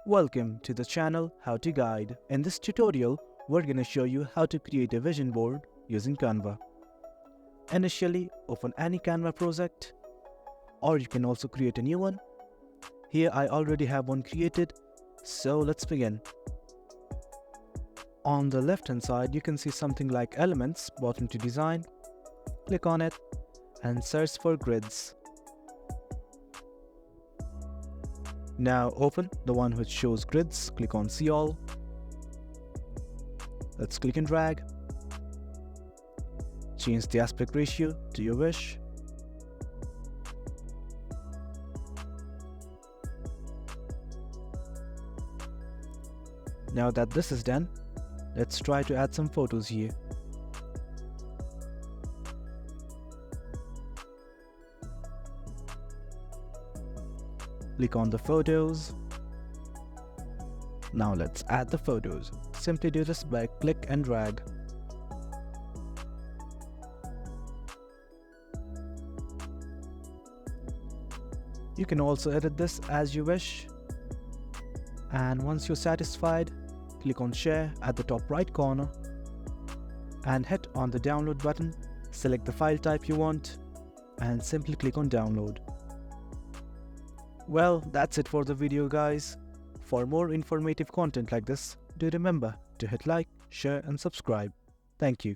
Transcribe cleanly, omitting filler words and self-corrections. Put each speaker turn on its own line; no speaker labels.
Welcome to the channel How to Guide. In this tutorial, we're going to show you how to create a vision board using Canva. Initially, open any Canva project, or you can also create a new one. Here I already have one created, so let's begin. On the left hand side, you can see something like elements, bottom to design. Click on it and search for grids. Now open the one which shows grids, click on see all. Let's click and drag. Change the aspect ratio to your wish. Now that this is done, let's try to add some photos here. Click on the photos. Now let's add the photos. Simply do this by click and drag. You can also edit this as you wish. And once you're satisfied, click on share at the top right corner and hit on the download button. Select the file type you want and simply click on download. Well, that's it for the video, guys. For more informative content like this, do remember to hit like, share and subscribe. Thank you.